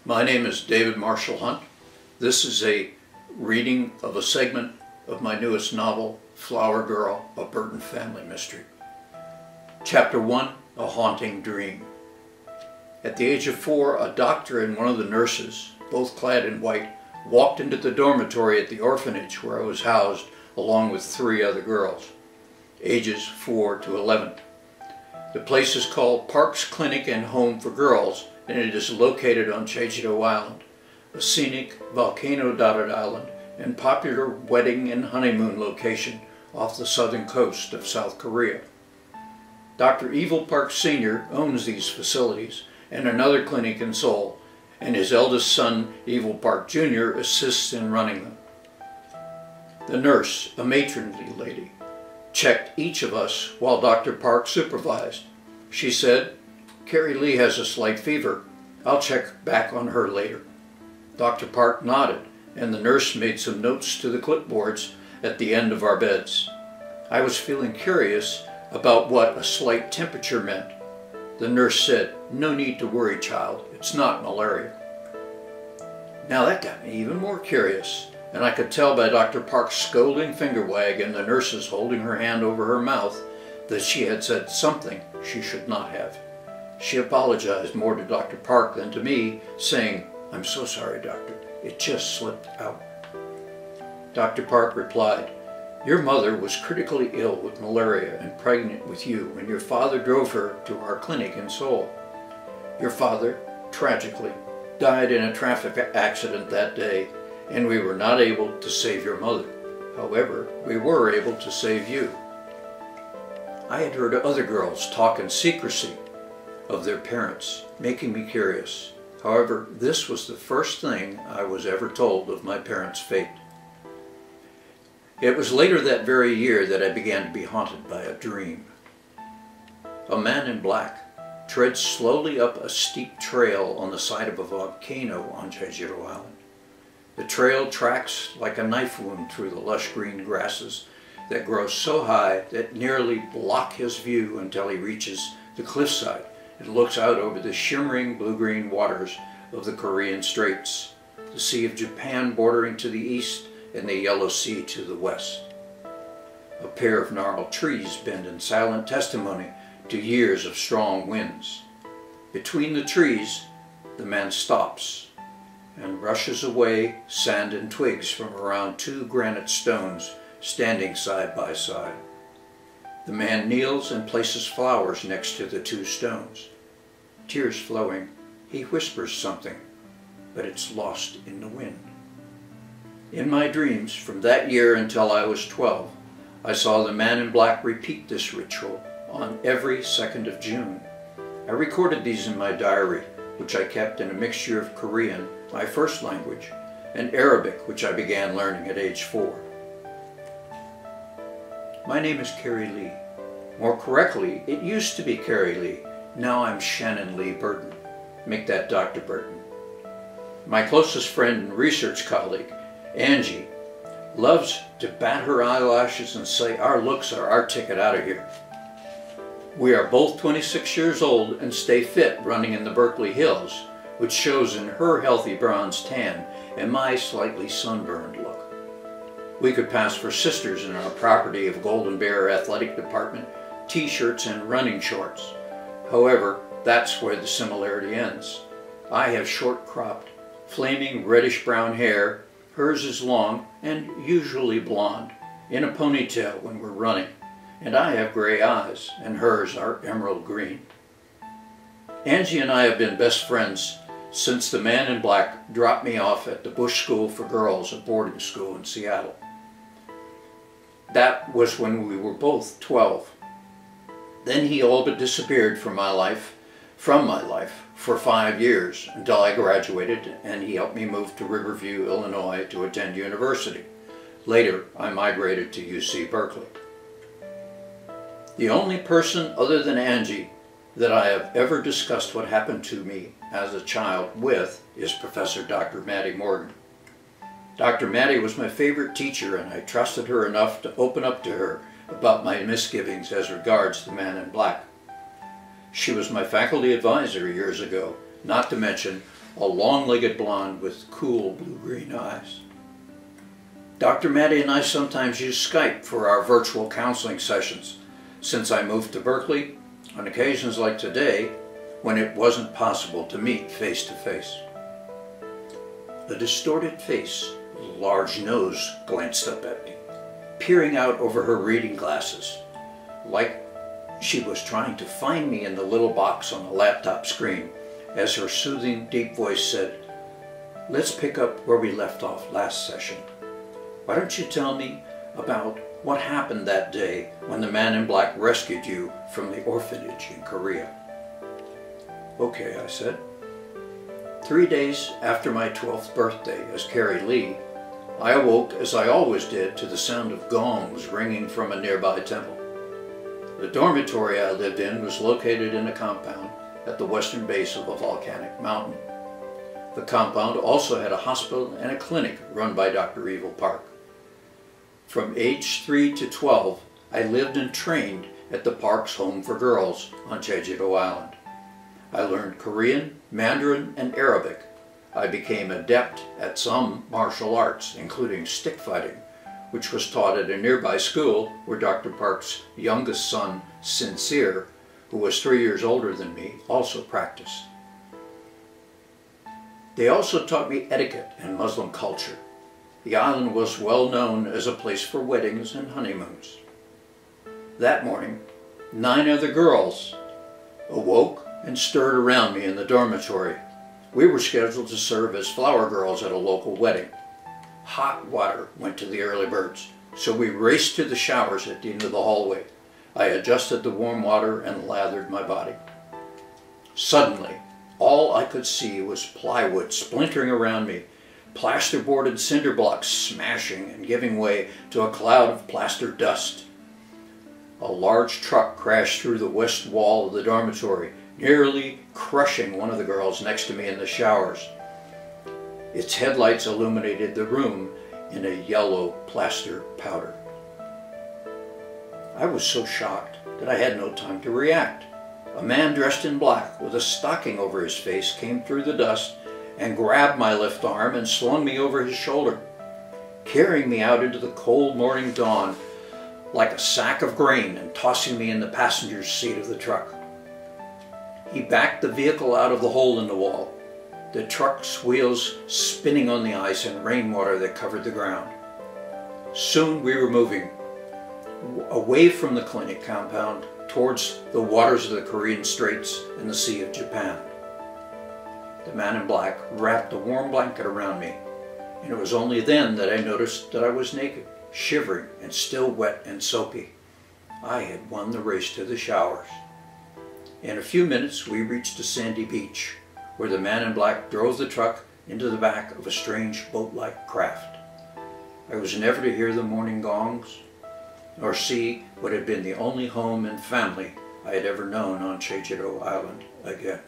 My name is David Marshall Hunt. This is a reading of a segment of my newest novel, Flower Girl, a Burton Family Mystery. Chapter 1, A Haunting Dream. At the age of 4, a doctor and one of the nurses, both clad in white, walked into the dormitory at the orphanage where I was housed along with 3 other girls, ages 4 to 11. The place is called Parks Clinic and Home for Girls, and it is located on Jeju Island, a scenic, volcano-dotted island and popular wedding and honeymoon location off the southern coast of South Korea. Dr. Evil Park Sr. owns these facilities and another clinic in Seoul, and his eldest son, Evil Park Jr., assists in running them. The nurse, a matronly lady, checked each of us while Dr. Park supervised. She said, "Carrie Lee has a slight fever. I'll check back on her later." Dr. Park nodded, and the nurse made some notes to the clipboards at the end of our beds. I was feeling curious about what a slight temperature meant. The nurse said, "No need to worry, child. It's not malaria." Now that got me even more curious, and I could tell by Dr. Park's scolding finger wag and the nurse's holding her hand over her mouth that she had said something she should not have. She apologized more to Dr. Park than to me, saying, "I'm so sorry, doctor. It just slipped out." Dr. Park replied, "Your mother was critically ill with malaria and pregnant with you, and your father drove her to our clinic in Seoul. Your father, tragically, died in a traffic accident that day, and we were not able to save your mother. However, we were able to save you." I had heard other girls talk in secrecy of their parents, making me curious. However, this was the first thing I was ever told of my parents' fate. It was later that very year that I began to be haunted by a dream. A man in black treads slowly up a steep trail on the side of a volcano on Jeju Island. The trail tracks like a knife wound through the lush green grasses that grow so high that nearly block his view until he reaches the cliffside and looks out over the shimmering blue-green waters of the Korean Straits, the Sea of Japan bordering to the east, and the Yellow Sea to the west. A pair of gnarled trees bend in silent testimony to years of strong winds. Between the trees, the man stops and brushes away sand and twigs from around 2 granite stones standing side by side. The man kneels and places flowers next to the 2 stones. Tears flowing, he whispers something, but it's lost in the wind. In my dreams, from that year until I was 12, I saw the man in black repeat this ritual on every 2nd of June. I recorded these in my diary, which I kept in a mixture of Korean, my first language, and Arabic, which I began learning at age 4. My name is Carrie Lee. More correctly, it used to be Carrie Lee. Now I'm Shannon Lee Burton. Make that Dr. Burton. My closest friend and research colleague, Angie, loves to bat her eyelashes and say our looks are our ticket out of here. We are both 26 years old and stay fit running in the Berkeley Hills, which shows in her healthy bronze tan and my slightly sunburned look. We could pass for sisters in our property of Golden Bear Athletic Department, t-shirts and running shorts. However, that's where the similarity ends. I have short-cropped, flaming reddish-brown hair. Hers is long and usually blonde, in a ponytail when we're running, and I have gray eyes, and hers are emerald green. Angie and I have been best friends since the man in black dropped me off at the Bush School for Girls, a boarding school in Seattle. That was when we were both 12. Then he all but disappeared from my life for 5 years until I graduated, and he helped me move to Riverview, Illinois to attend university. Later, I migrated to UC Berkeley. The only person other than Angie that I have ever discussed what happened to me as a child with is Professor Dr. Maddie Morgan. Dr. Maddie was my favorite teacher, and I trusted her enough to open up to her about my misgivings as regards the man in black. She was my faculty advisor years ago, not to mention a long-legged blonde with cool blue-green eyes. Dr. Maddie and I sometimes use Skype for our virtual counseling sessions. Since I moved to Berkeley, on occasions like today, when it wasn't possible to meet face-to-face. A distorted face, with a large nose, glanced up at me, peering out over her reading glasses, like she was trying to find me in the little box on the laptop screen, as her soothing, deep voice said, "Let's pick up where we left off last session. Why don't you tell me about what happened that day when the man in black rescued you from the orphanage in Korea?" "Okay," I said. 3 days after my 12th birthday as Carrie Lee, I awoke, as I always did, to the sound of gongs ringing from a nearby temple. The dormitory I lived in was located in a compound at the western base of a volcanic mountain. The compound also had a hospital and a clinic run by Dr. Evil Park. From age 3 to 12, I lived and trained at the park's Home for Girls on Jeju-do Island. I learned Korean, Mandarin, and Arabic. I became adept at some martial arts, including stick fighting, which was taught at a nearby school where Dr. Park's youngest son, Sincere, who was 3 years older than me, also practiced. They also taught me etiquette and Muslim culture. The island was well known as a place for weddings and honeymoons. That morning, 9 other girls awoke and stirred around me in the dormitory. We were scheduled to serve as flower girls at a local wedding. Hot water went to the early birds, so we raced to the showers at the end of the hallway. I adjusted the warm water and lathered my body. Suddenly, all I could see was plywood splintering around me, plasterboard and cinder blocks smashing and giving way to a cloud of plaster dust. A large truck crashed through the west wall of the dormitory, nearly crushing one of the girls next to me in the showers. Its headlights illuminated the room in a yellow plaster powder. I was so shocked that I had no time to react. A man dressed in black with a stocking over his face came through the dust and grabbed my left arm and slung me over his shoulder, carrying me out into the cold morning dawn like a sack of grain and tossing me in the passenger's seat of the truck. He backed the vehicle out of the hole in the wall, the truck's wheels spinning on the ice and rainwater that covered the ground. Soon we were moving away from the clinic compound towards the waters of the Korean Straits and the Sea of Japan. The man in black wrapped a warm blanket around me, and it was only then that I noticed that I was naked, shivering and still wet and soapy. I had won the race to the showers. In a few minutes we reached a sandy beach, where the man in black drove the truck into the back of a strange boat-like craft. I was never to hear the morning gongs, nor see what had been the only home and family I had ever known on Jeju-do Island again.